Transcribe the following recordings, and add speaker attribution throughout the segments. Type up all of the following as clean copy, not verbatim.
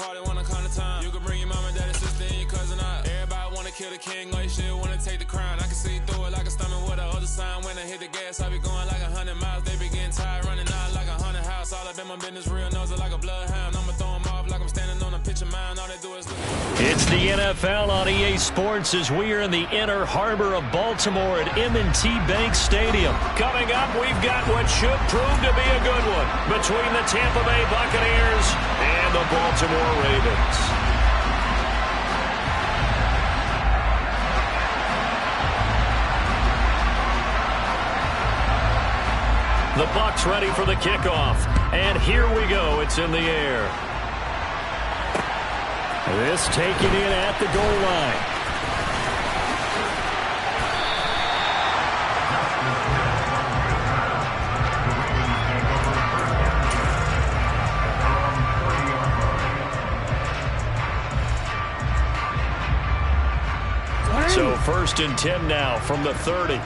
Speaker 1: party wanna come to town. You can bring your mama, daddy, sister, and your cousin out. Everybody wanna kill the king, or you shit wanna take the crown. I can see through it like a stomach with a other sign. When I hit the gas, I be going like 100 miles. They be getting tired, running out like 100 house. All up in my business, real nose like a bloodhound. I'ma throw them off like I'm standing on a pitch of mine. All they do is look.
Speaker 2: It's the NFL on EA Sports as we are in the inner harbor of Baltimore at M&T Bank Stadium. Coming up, we've got what should prove to be a good one between the Tampa Bay Buccaneers and the Baltimore Ravens. The Bucs ready for the kickoff. And here we go. It's in the air. This taken in at the goal line. So 1st and 10 now from the 30.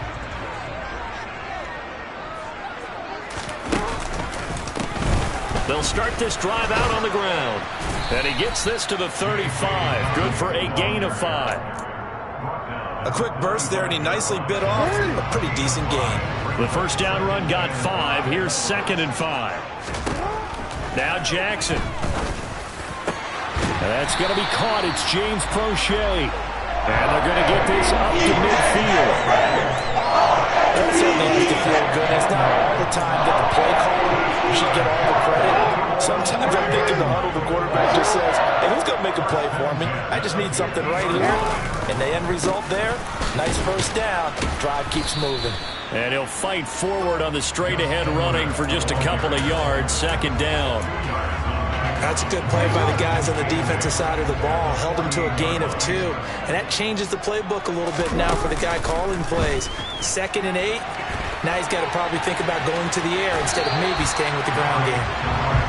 Speaker 2: They'll start this drive out on the ground. And he gets this to the 35. Good for a gain of 5.
Speaker 3: A quick burst there, and he nicely bit off a pretty decent gain.
Speaker 2: The first down run got 5. Here's 2nd and 5. Now Jackson. That's going to be caught. It's James Prochet. And they're going to get this up to midfield.
Speaker 3: That certainly has to feel good. It's not all the time that the play caller should get all the credit. Sometimes I think in the huddle, the quarterback just says, hey, who's going to make a play for me? I just need something right here. And the end result there, nice first down. Drive keeps moving.
Speaker 2: And he'll fight forward on the straight-ahead running for just a couple of yards. 2nd down.
Speaker 3: That's a good play by the guys on the defensive side of the ball. Held them to a gain of 2. And that changes the playbook a little bit now for the guy calling plays. 2nd and 8. Now he's got to probably think about going to the air instead of maybe staying with the ground game.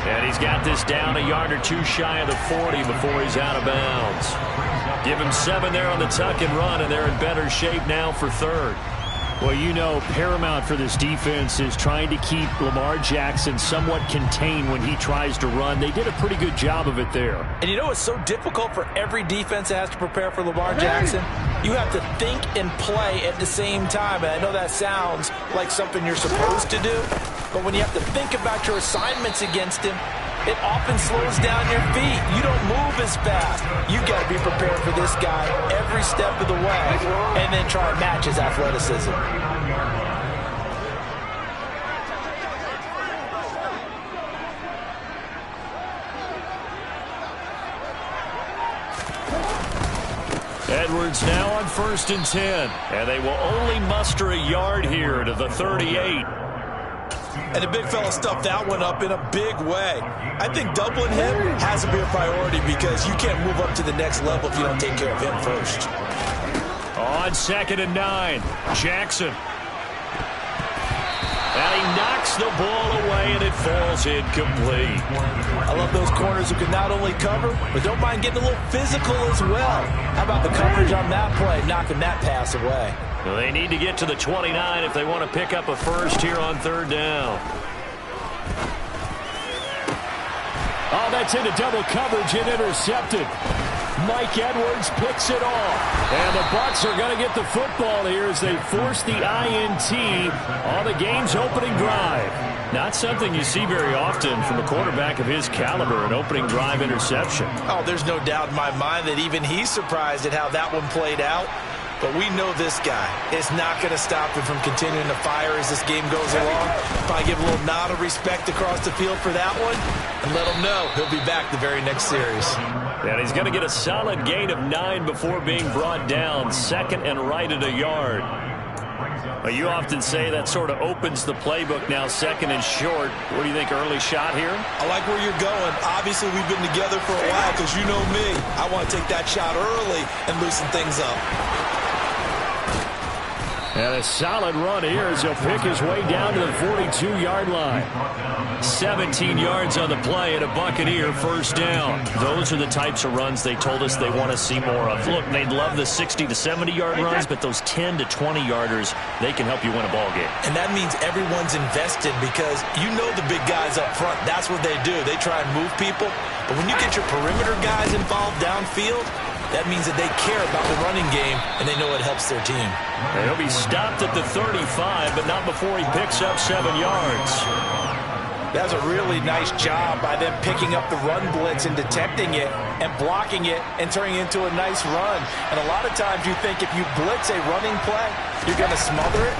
Speaker 2: And he's got this down a yard or 2 shy of the 40 before he's out of bounds. Give him 7 there on the tuck and run, and they're in better shape now for 3rd. Well, you know, paramount for this defense is trying to keep Lamar Jackson somewhat contained when he tries to run. They did a pretty good job of it there.
Speaker 3: And you know it's so difficult for every defense that has to prepare for Lamar Jackson? You have to think and play at the same time. And I know that sounds like something you're supposed to do, but when you have to think about your assignments against him, it often slows down your feet. You don't move as fast. You got to be prepared for this guy every step of the way and then try and match his athleticism.
Speaker 2: Edwards now on 1st and 10. And they will only muster a yard here to the 38.
Speaker 3: And the big fella stuffed that one up in a big way. I think doubling him has to be a priority because you can't move up to the next level if you don't take care of him first.
Speaker 2: On 2nd and 9, Jackson. And he knocks the ball away, and it falls incomplete.
Speaker 3: I love those corners who can not only cover, but don't mind getting a little physical as well. How about the coverage on that play, knocking that pass away?
Speaker 2: Well, they need to get to the 29 if they want to pick up a first here on 3rd down. Oh, that's into double coverage and intercepted. Mike Edwards picks it off. And the Bucs are going to get the football here as they force the INT on the game's opening drive. Not something you see very often from a quarterback of his caliber, an opening drive interception.
Speaker 3: Oh, there's no doubt in my mind that even he's surprised at how that one played out. But we know this guy is not going to stop him from continuing to fire as this game goes along. Probably give a little nod of respect across the field for that one and let him know he'll be back the very next series.
Speaker 2: And he's going to get a solid gain of 9 before being brought down. 2nd and right at a yard. You often say that sort of opens the playbook now, 2nd and short. What do you think, early shot here?
Speaker 3: I like where you're going. Obviously, we've been together for a while because you know me. I want to take that shot early and loosen things up.
Speaker 2: And a solid run here as he'll pick his way down to the 42-yard line. 17 yards on the play and a Buccaneer first down.
Speaker 3: Those are the types of runs they told us they want to see more of. Look, they'd love the 60 to 70-yard runs, but those 10 to 20-yarders, they can help you win a ball game.
Speaker 4: And that means everyone's invested because you know the big guys up front. That's what they do. They try and move people. But when you get your perimeter guys involved downfield, that means that they care about the running game, and they know it helps their team.
Speaker 2: And he'll be stopped at the 35, but not before he picks up 7 yards.
Speaker 4: That's a really nice job by them picking up the run blitz and detecting it and blocking it and turning it into a nice run. And a lot of times you think if you blitz a running play, you're going to smother it.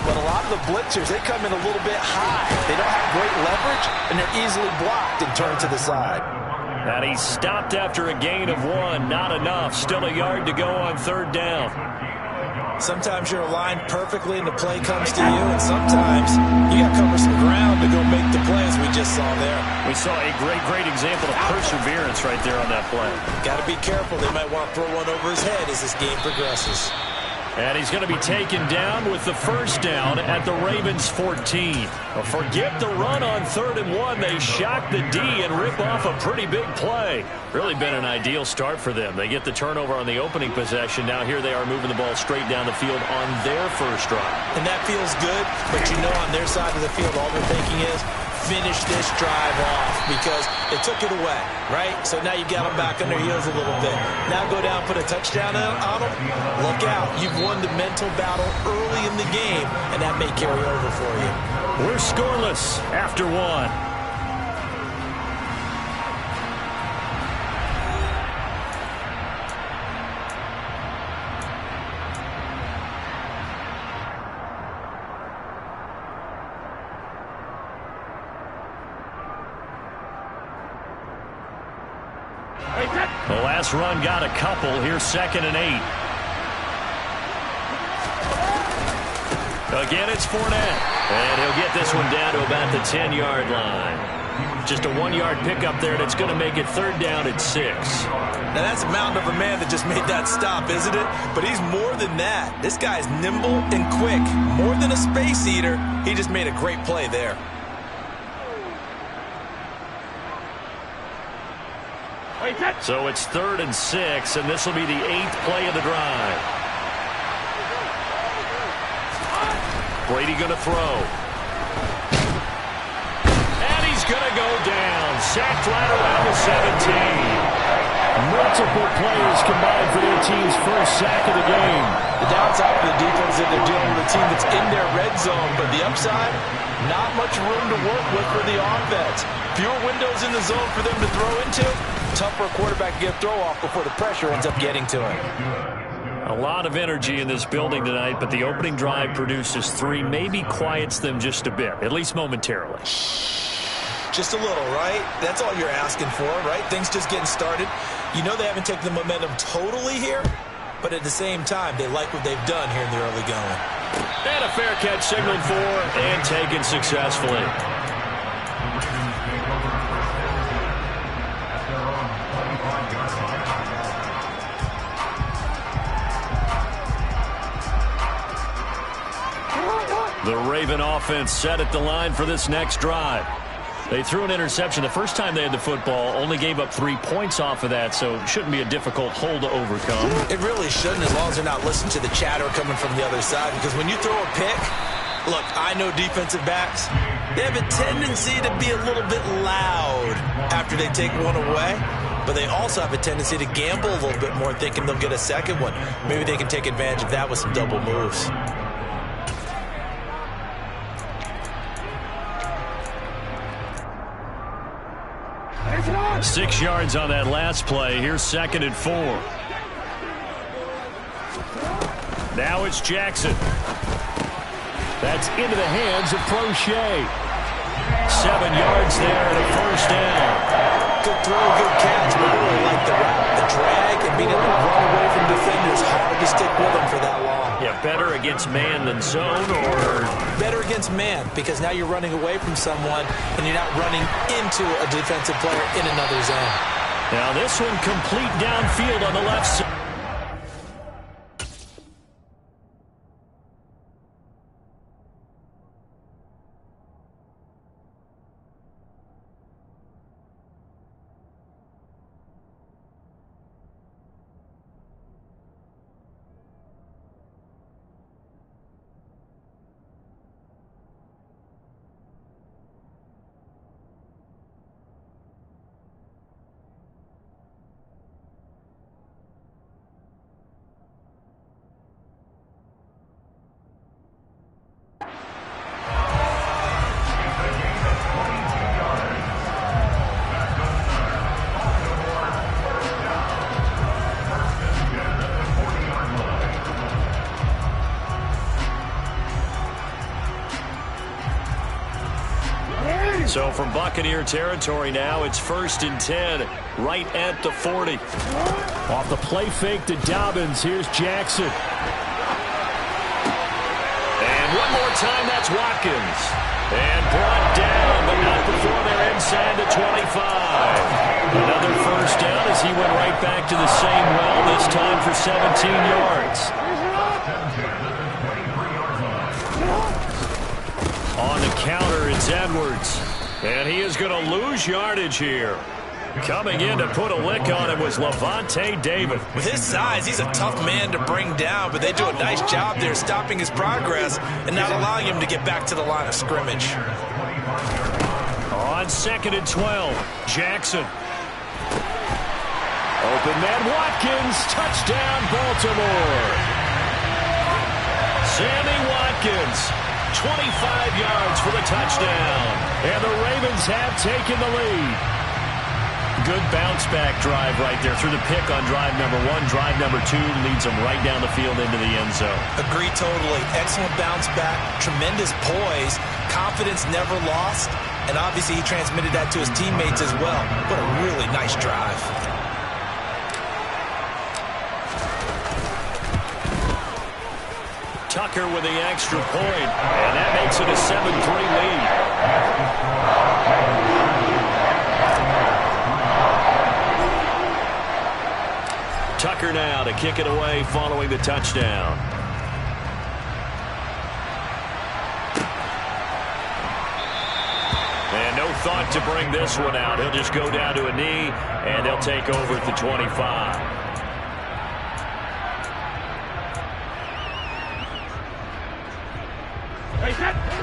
Speaker 4: But a lot of the blitzers, they come in a little bit high. They don't have great leverage, and they're easily blocked and turned to the side.
Speaker 2: And he's stopped after a gain of 1. Not enough. Still a yard to go on third down.
Speaker 4: Sometimes you're aligned perfectly and the play comes to you, and sometimes you got to cover some ground to go make the play, as we just saw there.
Speaker 3: We saw a great example of perseverance right there on that play.
Speaker 4: Got to be careful. They might want to throw one over his head as this game progresses.
Speaker 2: And he's going to be taken down with the first down at the Ravens 14. Well, forget the run on 3rd and 1. They shock the D and rip off a pretty big play. Really been an ideal start for them. They get the turnover on the opening possession. Now here they are moving the ball straight down the field on their first drive.
Speaker 4: And that feels good, but you know on their side of the field all they're thinking is, finish this drive off because they took it away, right? So now you got them back on their heels a little bit. Now go down, put a touchdown on them. Look out. You've won the mental battle early in the game, and that may carry over for you.
Speaker 2: We're scoreless after 1. The last run got a couple. Here's 2nd and 8. Again, it's Fournette. And he'll get this one down to about the 10-yard line. Just a 1-yard pickup there, and it's going to make it 3rd down at 6.
Speaker 4: Now, that's a mountain of a man that just made that stop, isn't it? But he's more than that. This guy's nimble and quick. More than a space eater. He just made a great play there.
Speaker 2: So it's 3rd and 6, and this will be the 8th play of the drive. Brady going to throw. And he's going to go down. Sacked right around the 17. Multiple players combined for their team's first sack of the game.
Speaker 4: The downside for the defense is that they're dealing with a team that's in their red zone, but the upside, not much room to work with for the offense. Fewer windows in the zone for them to throw into. Tough for a quarterback to get a throw off before the pressure ends up getting to him.
Speaker 2: A lot of energy in this building tonight, but the opening drive produces 3, maybe quiets them just a bit, at least momentarily.
Speaker 4: Just a little, right? That's all you're asking for, right? Things just getting started. You know they haven't taken the momentum totally here, but at the same time, they like what they've done here in the early going.
Speaker 2: And a fair catch signaled for and taken successfully. The Raven offense set at the line for this next drive. They threw an interception the first time they had the football, only gave up 3 points off of that, so it shouldn't be a difficult hole to overcome.
Speaker 4: It really shouldn't, as long as they're not listening to the chatter coming from the other side, because when you throw a pick, look, I know defensive backs, they have a tendency to be a little bit loud after they take one away, but they also have a tendency to gamble a little bit more, thinking they'll get a second one. Maybe they can take advantage of that with some double moves.
Speaker 2: 6 yards on that last play. Here's 2nd and 4. Now it's Jackson. That's into the hands of Prochet. 7 yards there and a first down.
Speaker 4: Good throw, good catch, but I really like the drag and being able to run away from defenders. Hard to stick with them for that long.
Speaker 2: Yeah, better against man than zone, or?
Speaker 4: Better against man, because now you're running away from someone and you're not running into a defensive player in another zone.
Speaker 2: Now this one complete downfield on the left side. So from Buccaneer territory now, it's 1st and 10, right at the 40. Off the play fake to Dobbins, here's Jackson. And one more time, that's Watkins. And brought down, but not before they're inside the 25. Another first down as he went right back to the same well, this time for 17 yards. On the counter, it's Edwards. And he is going to lose yardage here. Coming in to put a lick on it was Lavonte David.
Speaker 3: With his size, he's a tough man to bring down, but they do a nice job there stopping his progress and not allowing him to get back to the line of scrimmage.
Speaker 2: On 2nd and 12, Jackson. Open man, Watkins, touchdown, Baltimore. Sammy Watkins, 25 yards for the touchdown. And the Ravens have taken the lead. Good bounce-back drive right there through the pick on drive number 1. Drive number 2 leads them right down the field into the end zone.
Speaker 3: Agree totally. Excellent bounce-back, tremendous poise, confidence never lost, and obviously he transmitted that to his teammates as well. What a really nice drive.
Speaker 2: Tucker with the extra point, and that makes it a 7-3 lead. Tucker now to kick it away following the touchdown. And no thought to bring this one out. He'll just go down to a knee, and they'll take over at the 25.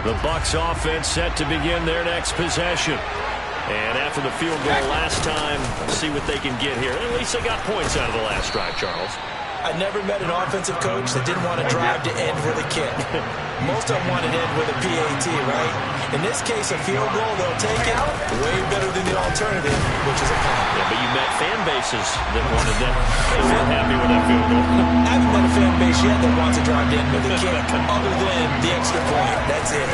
Speaker 2: The Bucs offense set to begin their next possession. And after the field goal last time, see what they can get here. At least they got points out of the last drive, Charles.
Speaker 3: I never met an offensive coach that didn't want to drive to end with a kick. Most of them want to end with a PAT, right? In this case, a field goal, they'll take it way better than the alternative, which is a punt.
Speaker 2: Yeah, but you met fan bases that wanted that. They weren't happy with that field goal.
Speaker 3: I haven't met a fan base yet that wants to drive to end with a kick other than the extra point. That's it.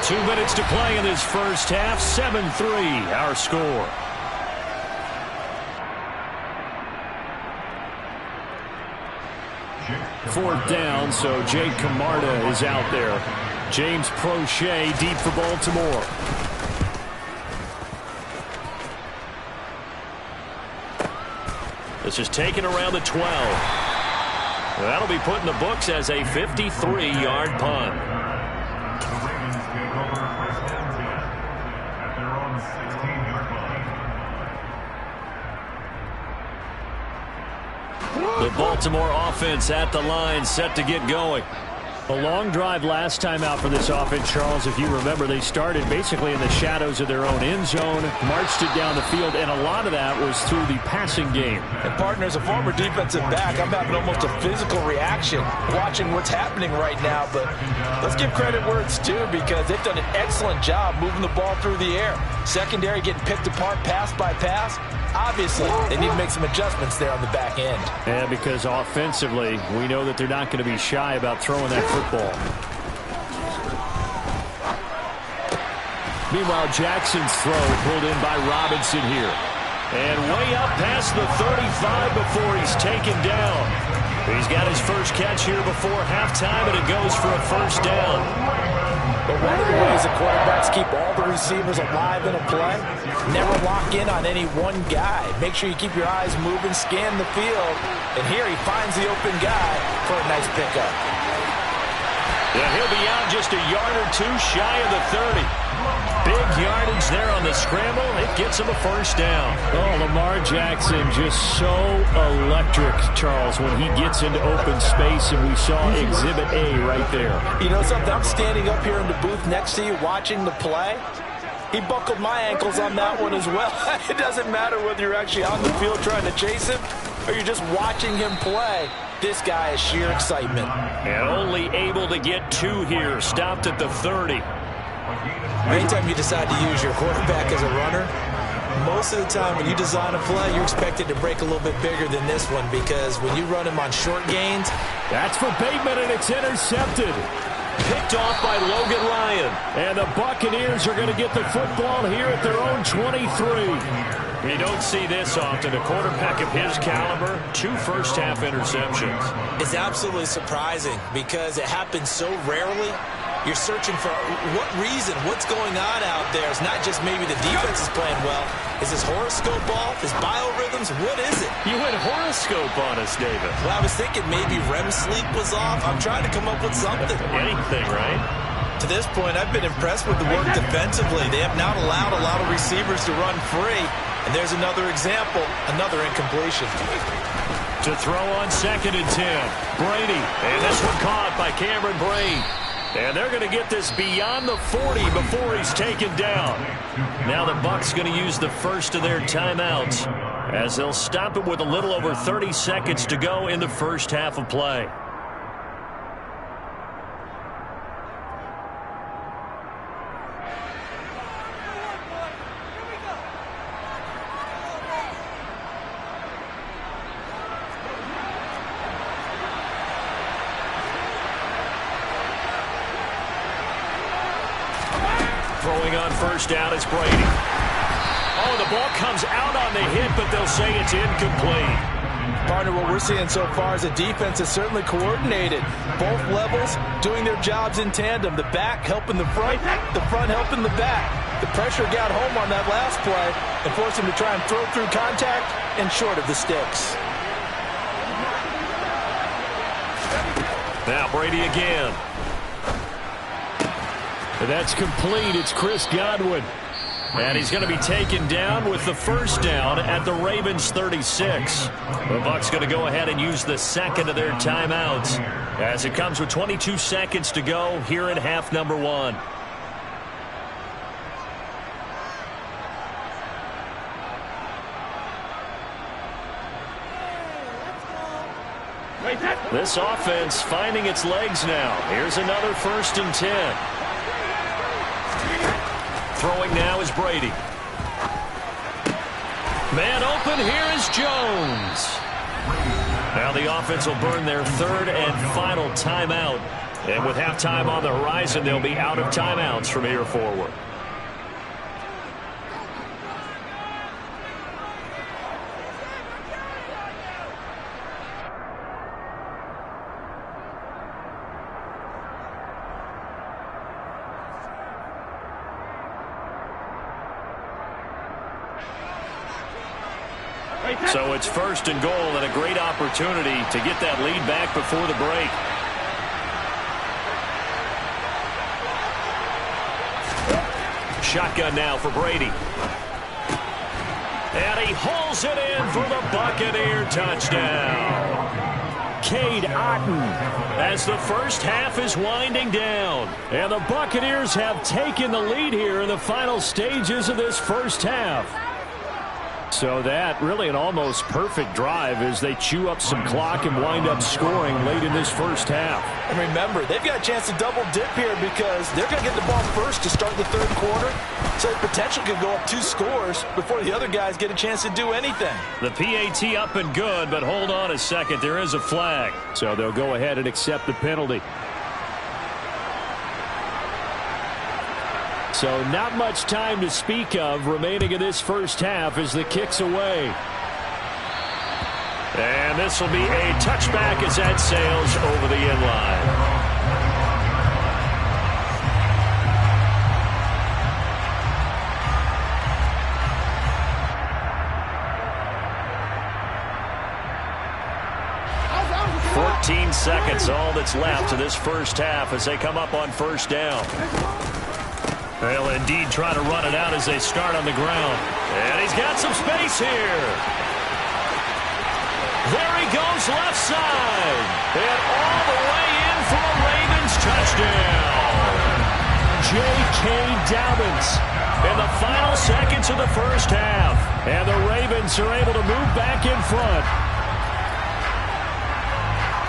Speaker 2: 2 minutes to play in this first half. 7-3, our score. Fourth down, so Jake Camarda is out there. James Prochet deep for Baltimore. This is taken around the 12. That'll be put in the books as a 53-yard punt. The Baltimore offense at the line, set to get going. A long drive last time out for this offense, Charles. If you remember, they started basically in the shadows of their own end zone, marched it down the field, and a lot of that was through the passing game.
Speaker 3: And partner, as a former defensive back, I'm having almost a physical reaction watching what's happening right now. But let's give credit where it's due, because they've done an excellent job moving the ball through the air. Secondary getting picked apart pass by pass. Obviously, they need to make some adjustments there on the back end.
Speaker 2: Yeah, because offensively, we know that they're not going to be shy about throwing that football. Meanwhile, Jackson's throw pulled in by Robinson here. And way up past the 35 before he's taken down. He's got his first catch here before halftime, and it goes for a first down.
Speaker 3: But one of the ways the quarterbacks keep all the receivers alive in a play, never lock in on any one guy. Make sure you keep your eyes moving, scan the field. And here he finds the open guy for a nice pickup.
Speaker 2: And he'll be out just a yard or two shy of the 30. Big yardage there on the scramble. It gets him a first down. Oh, Lamar Jackson just so electric, Charles, when he gets into open space, and we saw Exhibit A right there.
Speaker 3: You know something? I'm standing up here in the booth next to you watching the play. He buckled my ankles on that one as well. It doesn't matter whether you're actually on the field trying to chase him or you're just watching him play. This guy is sheer excitement.
Speaker 2: And only able to get two here. Stopped at the 30.
Speaker 3: Anytime you decide to use your quarterback as a runner, most of the time when you design a play, you're expected to break a little bit bigger than this one, because when you run him on short gains.
Speaker 2: That's for Bateman, and it's intercepted. Picked off by Logan Ryan. And the Buccaneers are going to get the football here at their own 23. You don't see this often. A quarterback of his caliber, 2 first-half interceptions.
Speaker 4: It's absolutely surprising because it happens so rarely. You're searching for what reason, what's going on out there. It's not just maybe the defense is playing well. Is his horoscope off? His biorhythms? What is it?
Speaker 2: You went horoscope on us, David.
Speaker 4: Well, I was thinking maybe REM sleep was off. I'm trying to come up with something.
Speaker 2: Anything, right?
Speaker 4: To this point, I've been impressed with the work defensively. They have not allowed a lot of receivers to run free. And there's another example, another incompletion.
Speaker 2: To throw on 2nd and 10. Brady. And this one caught by Cameron Brate. And they're going to get this beyond the 40 before he's taken down. Now the Bucs going to use the first of their timeouts as they'll stop it with a little over 30 seconds to go in the first half of play. Throwing on first down is Brady. Oh, the ball comes out on the hit, but they'll say it's incomplete.
Speaker 4: Partner, what we're seeing so far is the defense is certainly coordinated. Both levels doing their jobs in tandem. The back helping the front helping the back. The pressure got home on that last play and forced him to try and throw through contact and short of the sticks.
Speaker 2: Now Brady again. That's complete. It's Chris Godwin. And he's going to be taken down with the first down at the Ravens 36. The Bucs going to go ahead and use the second of their timeouts as it comes with 22 seconds to go here in half number 1. This offense finding its legs now. Here's another 1st and 10. Throwing now is Brady. Man open, here is Jones. Now the offense will burn their 3rd and final timeout. And with halftime on the horizon, they'll be out of timeouts from here forward. So it's 1st and goal and a great opportunity to get that lead back before the break. Shotgun now for Brady. And he hauls it in for the Buccaneer touchdown. Cade Otton as the first half is winding down. And the Buccaneers have taken the lead here in the final stages of this first half. So that really an almost perfect drive as they chew up some clock and wind up scoring late in this first half.
Speaker 4: And remember, they've got a chance to double dip here because they're going to get the ball first to start the 3rd quarter. So the potential could go up 2 scores before the other guys get a chance to do anything.
Speaker 2: The PAT up and good, but hold on a second. There is a flag. So they'll go ahead and accept the penalty. So not much time to speak of remaining in this first half as the kick's away. And this will be a touchback as that sails over the end line. "14 seconds, all that's left to this first half as they come up on first down. They'll indeed try to run it out as they start on the ground. And he's got some space here. There he goes left side. And all the way in for a Ravens touchdown. J.K. Dobbins in the final seconds of the first half. And the Ravens are able to move back in front.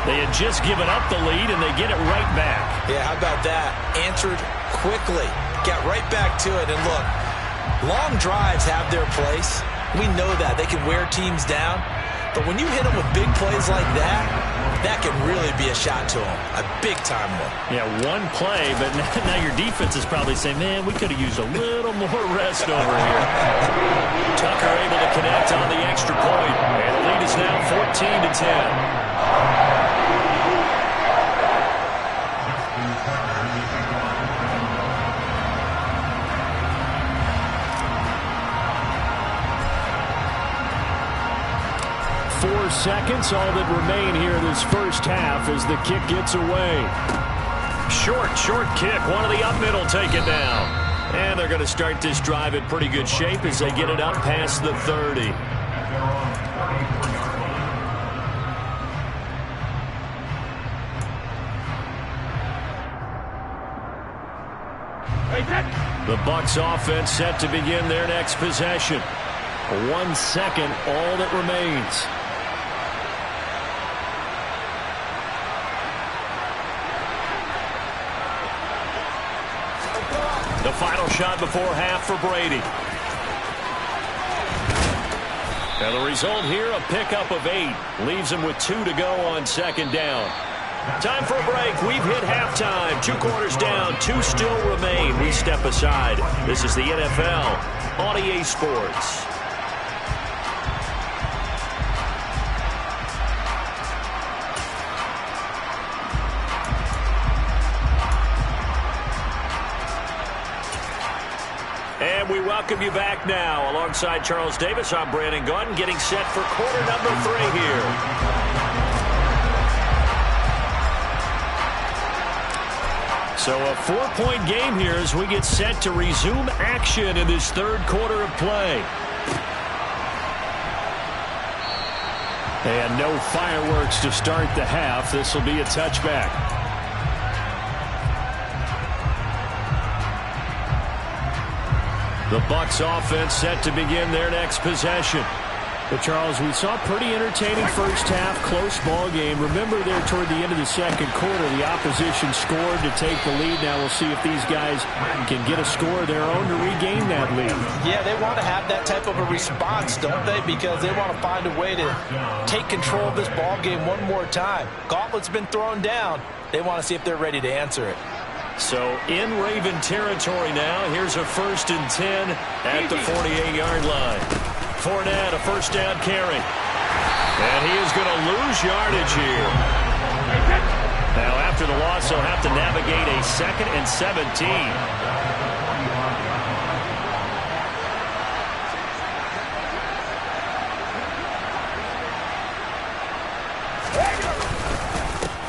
Speaker 2: They had just given up the lead, and they get it right back.
Speaker 4: Yeah, how about that? Answered quickly. Got right back to it. And look, long drives have their place. We know that. They can wear teams down. But when you hit them with big plays like that, that can really be a shot to them, a big-time one.
Speaker 2: Yeah, one play, but now your defense is probably saying, man, we could have used a little more rest over here. Tucker able to connect on the extra point, and the lead is now 14-10. 4 seconds, all that remain here this first half as the kick gets away. Short kick. One of the up middle take it down. And they're going to start this drive in pretty good shape as they get it up past the 30. The Bucs offense set to begin their next possession. 1 second, all that remains. The final shot before half for Brady. And the result here, a pickup of 8. Leaves him with 2 to go on second down. Time for a break. We've hit halftime. 2 quarters down, 2 still remain. We step aside. This is the NFL on EA Sports. And we welcome you back now. Alongside Charles Davis, I'm Brandon Gunn, getting set for quarter number 3 here. So a 4-point game here as we get set to resume action in this third quarter of play. And no fireworks to start the half. This will be a touchback. The Bucs offense set to begin their next possession. But Charles, we saw a pretty entertaining first half, close ball game. Remember there toward the end of the second quarter, the opposition scored to take the lead. Now we'll see if these guys can get a score of their own to regain that lead.
Speaker 4: Yeah, they want to have that type of a response, don't they? Because they want to find a way to take control of this ball game one more time. Gauntlet's been thrown down. They want to see if they're ready to answer it.
Speaker 2: So in Raven territory now, here's a 1st and 10 at the 48-yard line. Fournette, a first down carry. And he is going to lose yardage here. Now after the loss, he'll have to navigate a 2nd and 17.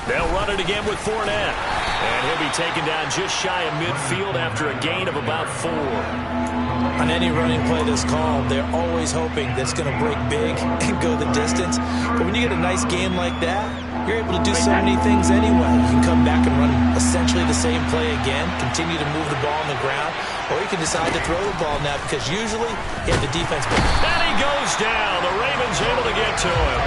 Speaker 2: They'll run it again with Fournette. And he'll be taken down just shy of midfield after a gain of about 4.
Speaker 4: On any running play that's called, they're always hoping that it's going to break big and go the distance. But when you get a nice game like that, you're able to do so many things anyway. You can come back and run essentially the same play again, continue to move the ball on the ground, or you can decide to throw the ball now because usually you have the defense.
Speaker 2: And he goes down. The Ravens able to get to him.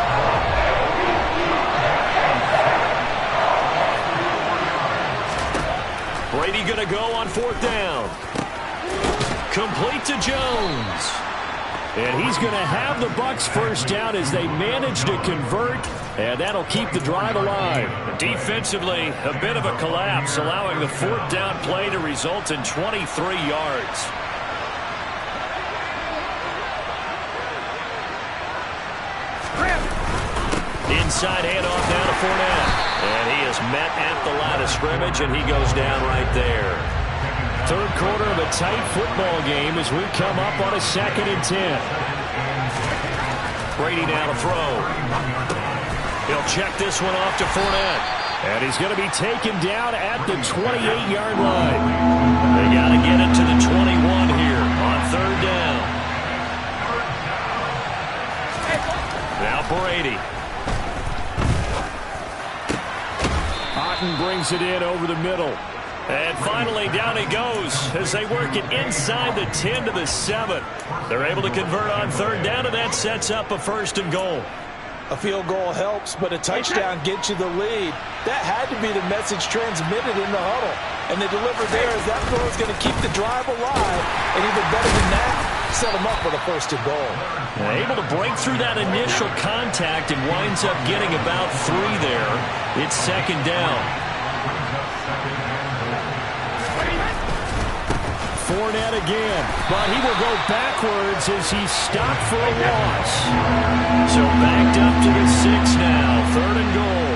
Speaker 2: Brady going to go on 4th down. Complete to Jones. And he's going to have the Bucs first down as they manage to convert, and that'll keep the drive alive. Defensively, a bit of a collapse, allowing the 4th down play to result in 23 yards. Inside handoff down to Fournette. And he is met at the line of scrimmage, and he goes down right there. Third quarter of a tight football game as we come up on a 2nd and 10. Brady now to throw. He'll check this one off to Fournette. And he's going to be taken down at the 28-yard line. They got to get it to the 21 here on 3rd down. Now Brady. Brings it in over the middle. And finally down he goes as they work it inside the 10 to the 7. They're able to convert on 3rd down, and that sets up a 1st and goal.
Speaker 4: A field goal helps, but a touchdown gets you the lead. That had to be the message transmitted in the huddle. And they delivered there as that throw is going to keep the drive alive. And even better than that,
Speaker 3: set him up for the first and goal.
Speaker 2: Able to break through that initial contact and winds up getting about 3 there. It's second down. Fournette again, but he will go backwards as he's stopped for a loss. So backed up to the 6 now, 3rd and goal.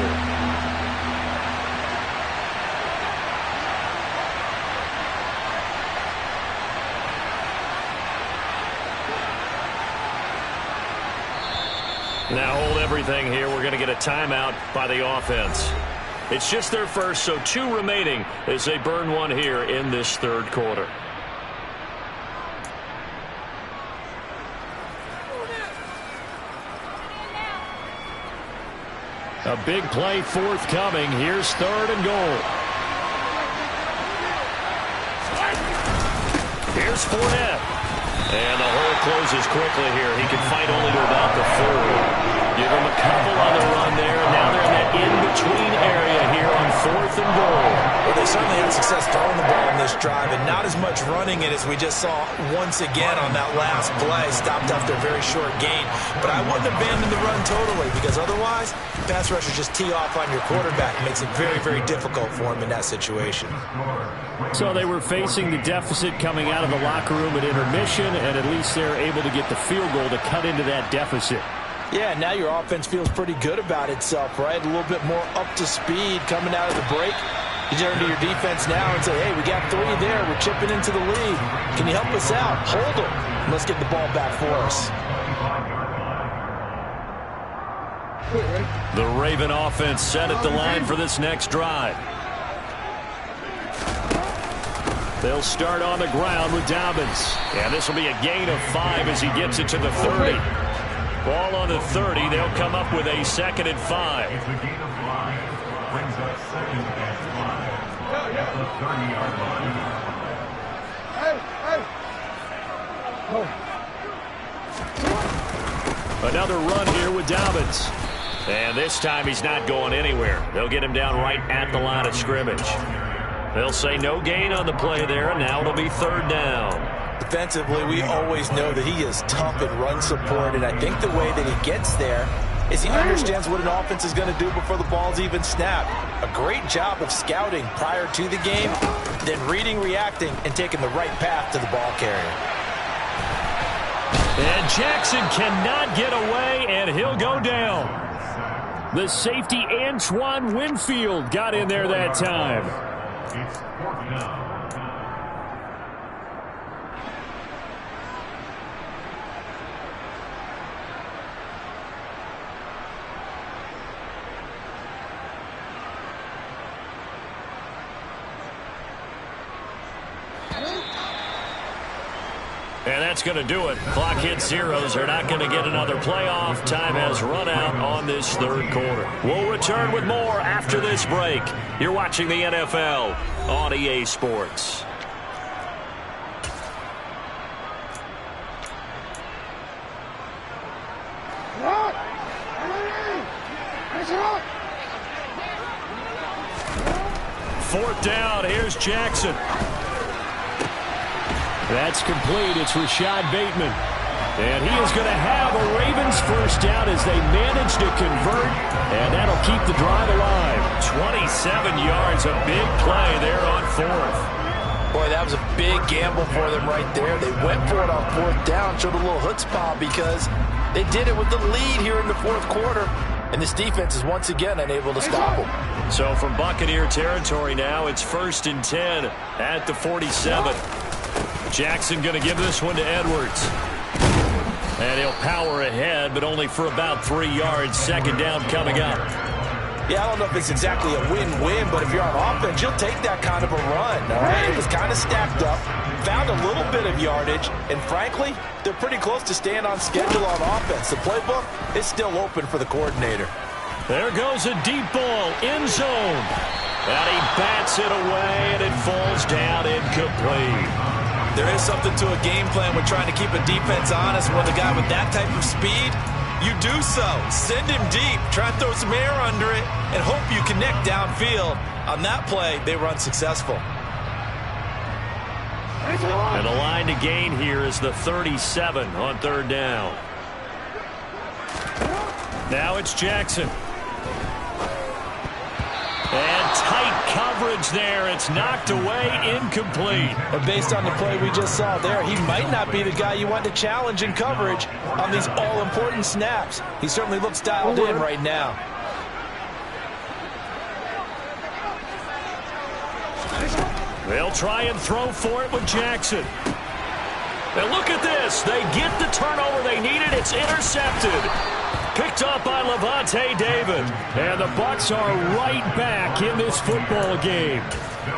Speaker 2: Now hold everything here. We're going to get a timeout by the offense. It's just their first, so 2 remaining as they burn 1 here in this 3rd quarter. A big play forthcoming. Here's 3rd and goal. Here's Fournette. And the hole closes quickly here. He can fight only to about the 4. Give him a couple on the run there. And now they're in that in-between area here on 4th and goal.
Speaker 3: Well, they certainly had success throwing the ball in this drive, and not as much running it as we just saw once again on that last play. Stopped after a very short gain. But I wouldn't abandon the run totally, because otherwise, pass rushers just tee off on your quarterback. It makes it very, very difficult for him in that situation.
Speaker 2: So they were facing the deficit coming out of the locker room at intermission, and at least they're able to get the field goal to cut into that deficit.
Speaker 3: Yeah, now your offense feels pretty good about itself, right? A little bit more up to speed coming out of the break. You turn to your defense now and say, hey, we got 3 there. We're chipping into the lead. Can you help us out? Hold them. Let's get the ball back for us.
Speaker 2: The Raven offense set at the line for this next drive. They'll start on the ground with Dobbins. And this will be a gain of 5 as he gets it to the 30. Ball on the 30. They'll come up with a 2nd and 5.
Speaker 5: It's a gain of 5. Brings up 2nd and 5 at the 30-yard line.
Speaker 2: Another run here with Dobbins. And this time he's not going anywhere. They'll get him down right at the line of scrimmage. They'll say no gain on the play there, and now it'll be 3rd down.
Speaker 3: Defensively, we always know that he is tough in run support, and I think the way that he gets there is he understands what an offense is going to do before the ball's even snapped. A great job of scouting prior to the game, then reading, reacting, and taking the right path to the ball carrier.
Speaker 2: And Jackson cannot get away, and he'll go down. The safety, Antoine Winfield, got in there that time.
Speaker 5: It's 4th down.
Speaker 2: And that's going to do it. Clock hits zeros. They're not going to get another playoff. Time has run out on this 3rd quarter. We'll return with more after this break. You're watching the NFL on EA Sports. Fourth down. Here's Jackson. That's complete. It's Rashad Bateman. And he is going to have a Ravens first down as they manage to convert. And that'll keep the drive alive. 27 yards, a big play there on 4th.
Speaker 3: Boy, that was a big gamble for them right there. They went for it on 4th down, showed a little chutzpah because they did it with the lead here in the 4th quarter. And this defense is once again unable to stop them.
Speaker 2: So from Buccaneer territory now, it's 1st and 10 at the 47. Jackson going to give this one to Edwards. And he'll power ahead, but only for about 3 yards. 2nd down coming up.
Speaker 3: Yeah, I don't know if it's exactly a win-win, but if you're on offense, you'll take that kind of a run. All right? It was kind of stacked up, found a little bit of yardage, and frankly, they're pretty close to staying on schedule on offense. The playbook is still open for the coordinator.
Speaker 2: There goes a deep ball, end zone. And he bats it away, and it falls down incomplete.
Speaker 3: There is something to a game plan with trying to keep a defense honest with a guy with that type of speed. You do so. Send him deep. Try to throw some air under it and hope you connect downfield. On that play, they were unsuccessful.
Speaker 2: And the line to gain here is the 37 on third down. Now it's Jackson. And tight coverage there. It's knocked away, incomplete.
Speaker 3: But based on the play we just saw there, he might not be the guy you want to challenge in coverage on these all-important snaps. He certainly looks dialed in right now.
Speaker 2: They'll try and throw for it with Jackson. And look at this. They get the turnover they needed. It's intercepted. Picked up by Lavonte David. And the Bucs are right back in this football game.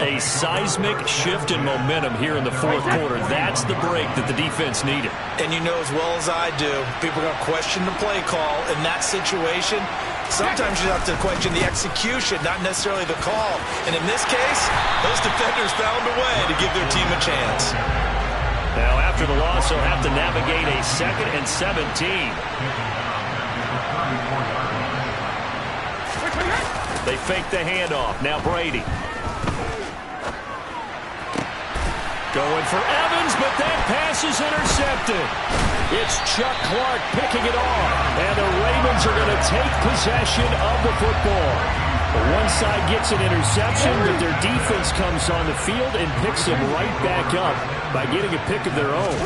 Speaker 2: A seismic shift in momentum here in the fourth quarter. That's the break that the defense needed.
Speaker 3: And you know as well as I do, people are going to question the play call in that situation. Sometimes you have to question the execution, not necessarily the call. And in this case, those defenders found a way to give their team a chance.
Speaker 2: Now, after the loss, they'll have to navigate a 2nd and 17. They fake the handoff. Now Brady. Going for Evans, but that pass is intercepted. It's Chuck Clark picking it off. And the Ravens are going to take possession of the football. One side gets an interception, but their defense comes on the field and picks them right back up by getting a pick of their own.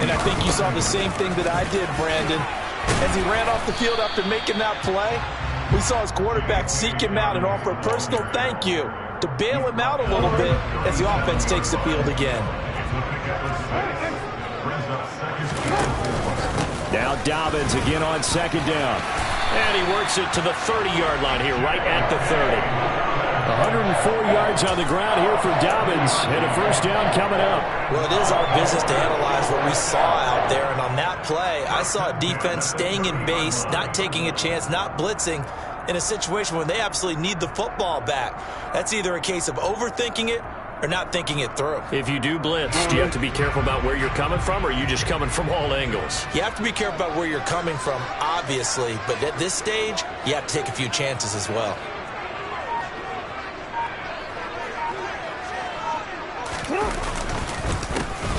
Speaker 3: And I think you saw the same thing that I did, Brandon. As he ran off the field after making that play, we saw his quarterback seek him out and offer a personal thank you to bail him out a little bit as the offense takes the field again.
Speaker 2: Now Dobbins again on 2nd down. And he works it to the 30-yard line here, right at the 30. 104 yards on the ground here for Dobbins, and a first down coming up.
Speaker 3: Well, it is our business to analyze what we saw out there, and on that play, I saw a defense staying in base, not taking a chance, not blitzing, in a situation when they absolutely need the football back. That's either a case of overthinking it or not thinking it through.
Speaker 2: If you do blitz, do you have to be careful about where you're coming from, or are you just coming from all angles?
Speaker 3: You have to be careful about where you're coming from, obviously, but at this stage, you have to take a few chances as well.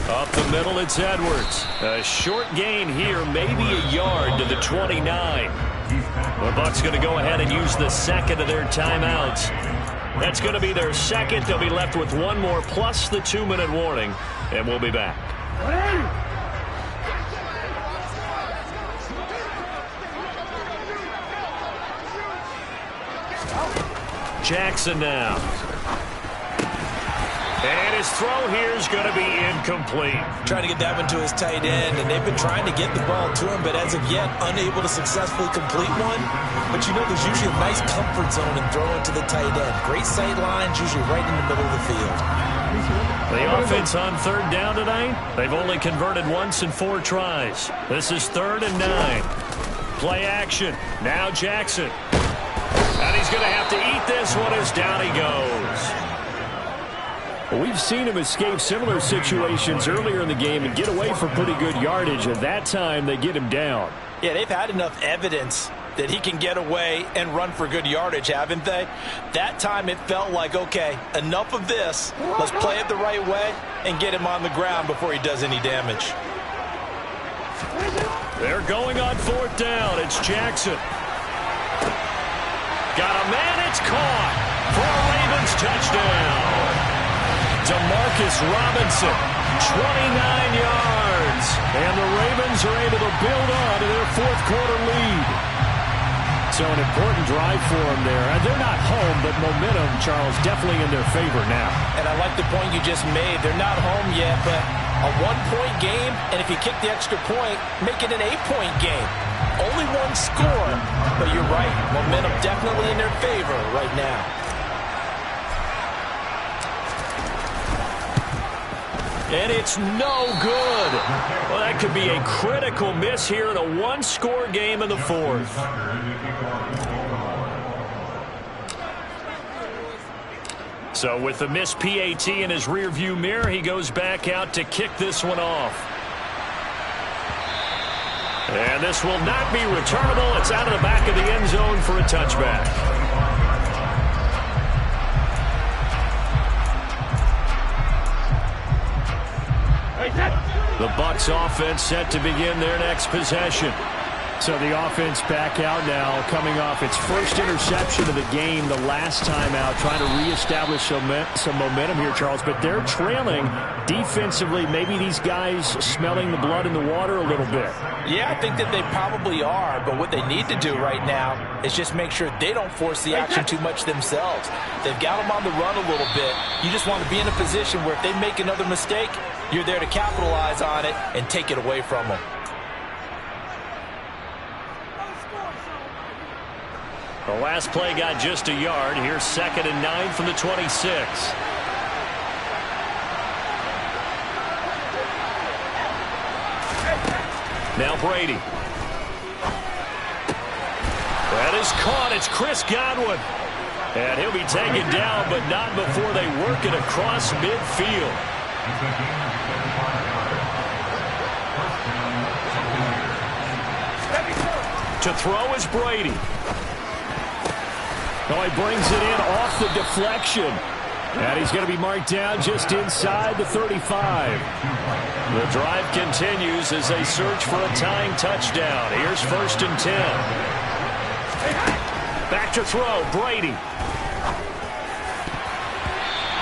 Speaker 2: Up the middle, it's Edwards. A short gain here, maybe a yard to the 29. The Bucs going to go ahead and use the 2nd of their timeouts. That's going to be their 2nd. They'll be left with one more plus the 2-minute warning, and we'll be back. Jackson now. And his throw here is going to be incomplete.
Speaker 3: Trying to get that one to his tight end, and they've been trying to get the ball to him, but as of yet, unable to successfully complete one. But you know there's usually a nice comfort zone in throwing to the tight end. Great sight lines, usually right in the middle of the field.
Speaker 2: The offense on 3rd down tonight, they've only converted once in 4 tries. This is 3rd and 9. Play action. Now Jackson. And he's going to have to eat this one as down he goes. We've seen him escape similar situations earlier in the game and get away for pretty good yardage, and that time they get him down.
Speaker 3: Yeah, they've had enough evidence that he can get away and run for good yardage, haven't they? That time it felt like, okay, enough of this. Let's play it the right way and get him on the ground before he does any damage.
Speaker 2: They're going on 4th down. It's Jackson. Got a man, it's caught for a Ravens touchdown. Demarcus Robinson, 29 yards. And the Ravens are able to build on to their 4th quarter lead. So an important drive for them there. They're not home, but momentum, Charles, definitely in their favor now.
Speaker 3: And I like the point you just made. They're not home yet, but a 1-point game, and if you kick the extra point, make it an 8-point game. Only one score, but you're right. Momentum definitely in their favor right now.
Speaker 2: And it's no good. Well, that could be a critical miss here in a 1-score game in the 4th. So with the missed PAT in his rearview mirror, he goes back out to kick this one off. And this will not be returnable. It's out of the back of the end zone for a touchback. The Bucs offense set to begin their next possession. So the offense back out now, coming off its first interception of the game the last time out, trying to reestablish some momentum here, Charles. But they're trailing defensively. Maybe these guys smelling the blood in the water a little bit.
Speaker 3: Yeah, I think that they probably are. But what they need to do right now is just make sure they don't force the action too much themselves. They've got them on the run a little bit. You just want to be in a position where if they make another mistake, you're there to capitalize on it and take it away from them.
Speaker 2: The last play got just a yard. Here's 2nd and 9 from the 26. Now Brady. That is caught. It's Chris Godwin. And he'll be taken down, but not before they work it across midfield. To throw is Brady. Oh, he brings it in off the deflection. And he's going to be marked down just inside the 35. The drive continues as they search for a tying touchdown. Here's 1st and 10. Back to throw, Brady.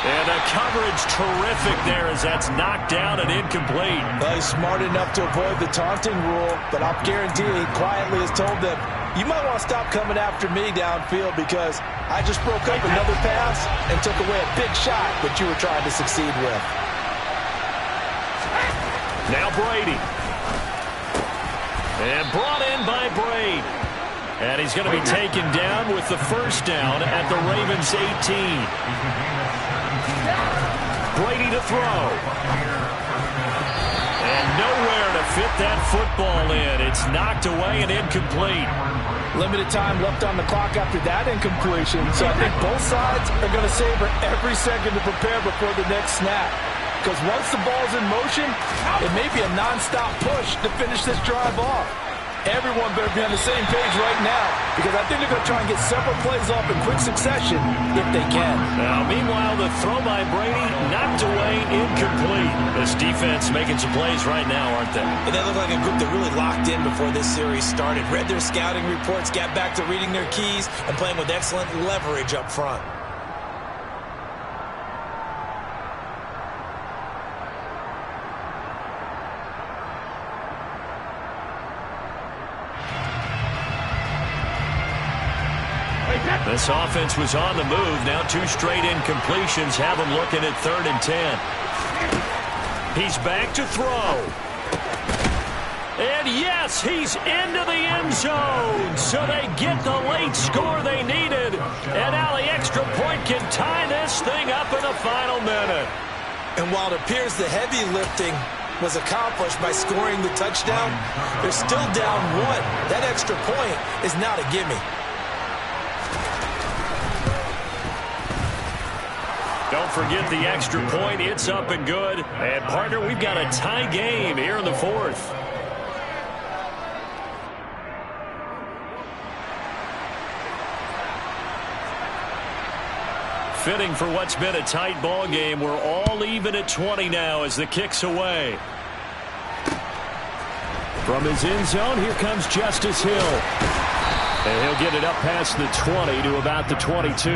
Speaker 2: And the coverage terrific there as that's knocked down and incomplete.
Speaker 3: Well, he's smart enough to avoid the taunting rule, but I'll guarantee he quietly has told them, you might want to stop coming after me downfield because I just broke up another pass and took away a big shot that you were trying to succeed with.
Speaker 2: Now Brady. And brought in by Brady. And he's going to be taken down with the first down at the Ravens 18. Brady to throw. And nowhere to fit that football in. It's knocked away and incomplete.
Speaker 3: Limited time left on the clock after that incompletion, so I think both sides are going to savor every second to prepare before the next snap. Because once the ball's in motion, it may be a non-stop push to finish this drive off. Everyone better be on the same page right now because I think they're going to try and get several plays off in quick succession if they can.
Speaker 2: Now, meanwhile, the throw by Brady knocked away, incomplete. This defense making some plays right now, aren't they?
Speaker 4: And they look like a group that really locked in before this series started. Read their scouting reports, got back to reading their keys, and playing with excellent leverage up front.
Speaker 2: This offense was on the move. Now 2 straight incompletions have him looking at 3rd and 10. He's back to throw. And yes, he's into the end zone. So they get the late score they needed. And now the extra point can tie this thing up in the final minute.
Speaker 4: And while it appears the heavy lifting was accomplished by scoring the touchdown, they're still down 1. That extra point is not a gimme.
Speaker 2: Don't forget the extra point. It's up and good. And, partner, we've got a tie game here in the 4th. Fitting for what's been a tight ball game. We're all even at 20 now as the kick's away. From his end zone, here comes Justice Hill. And he'll get it up past the 20 to about the 22.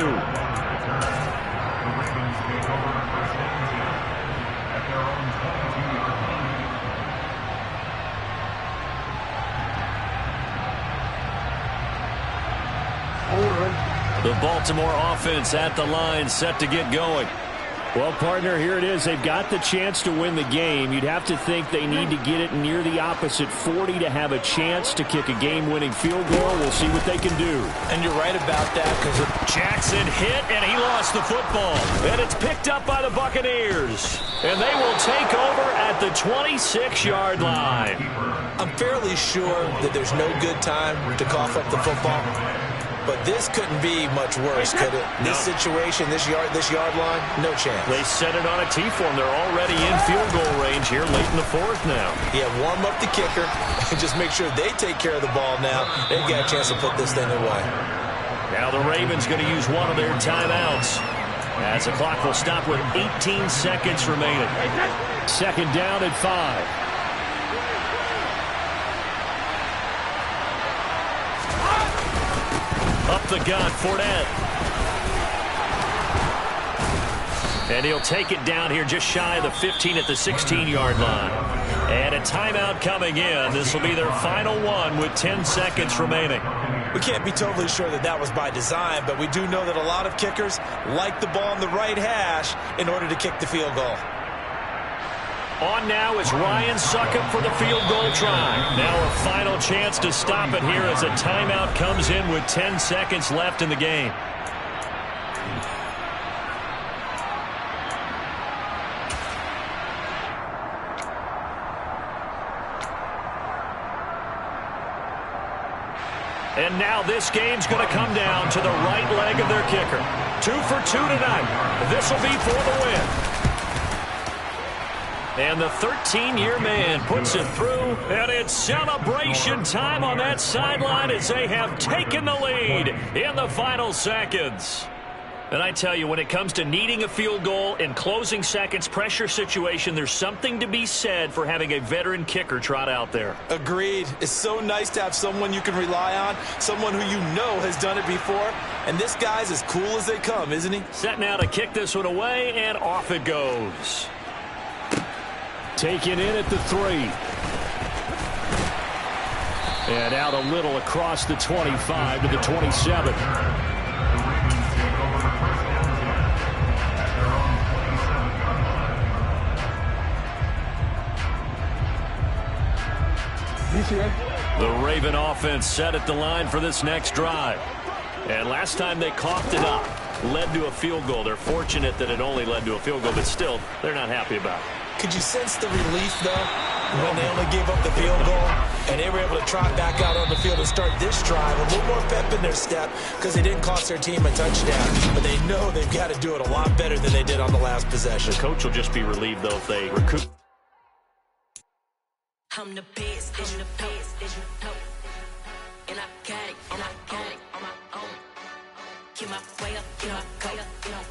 Speaker 2: The Baltimore offense at the line, set to get going. Well, partner, here it is. They've got the chance to win the game. You'd have to think they need to get it near the opposite 40 to have a chance to kick a game-winning field goal. We'll see what they can do.
Speaker 3: And you're right about that because
Speaker 2: Jackson hit, and he lost the football. And it's picked up by the Buccaneers. And they will take over at the 26-yard line.
Speaker 4: I'm fairly sure that there's no good time to cough up the football. But this couldn't be much worse, could it?
Speaker 2: No.
Speaker 4: This situation, this yard line, no chance.
Speaker 2: They set it on a T-form. They're already in field goal range here late in the 4th now.
Speaker 4: Yeah, warm up the kicker and just make sure they take care of the ball now. They've got a chance to put this thing away.
Speaker 2: Now the Ravens going to use one of their timeouts. As the clock will stop with 18 seconds remaining. Second down and 5. Up the gun, Fournette. And he'll take it down here just shy of the 15 at the 16-yard line. And a timeout coming in. This will be their final one with 10 seconds remaining.
Speaker 4: We can't be totally sure that that was by design, but we do know that a lot of kickers like the ball on the right hash in order to kick the field goal.
Speaker 2: On now is Ryan Succop for the field goal try. Now a final chance to stop it here as a timeout comes in with 10 seconds left in the game. And now this game's going to come down to the right leg of their kicker. 2 for 2 tonight. This will be for the win. And the 13-year man puts it through, and it's celebration time on that sideline as they have taken the lead in the final seconds. And I tell you, when it comes to needing a field goal in closing seconds pressure situation, there's something to be said for having a veteran kicker trot out there.
Speaker 4: Agreed. It's so nice to have someone you can rely on, someone who you know has done it before. And this guy's as cool as they come, isn't he?
Speaker 2: Set now to kick this one away, and off it goes. Taken in at the 3. And out a little across the 25 to the 27. The Raven offense set at the line for this next drive. And last time they coughed it up, led to a field goal. They're fortunate that it only led to a field goal, but still, they're not happy about it.
Speaker 4: Could you sense the relief, though, when they only gave up the field goal and they were able to trot back out on the field and start this drive? A little more pep in their step because they didn't cost their team a touchdown. But they know they've got to do it a lot better than they did on the last possession.
Speaker 2: The coach will just be relieved, though, if they recoup.
Speaker 6: I'm the best, as you know, and I got it on my own. Get my way up, get my go.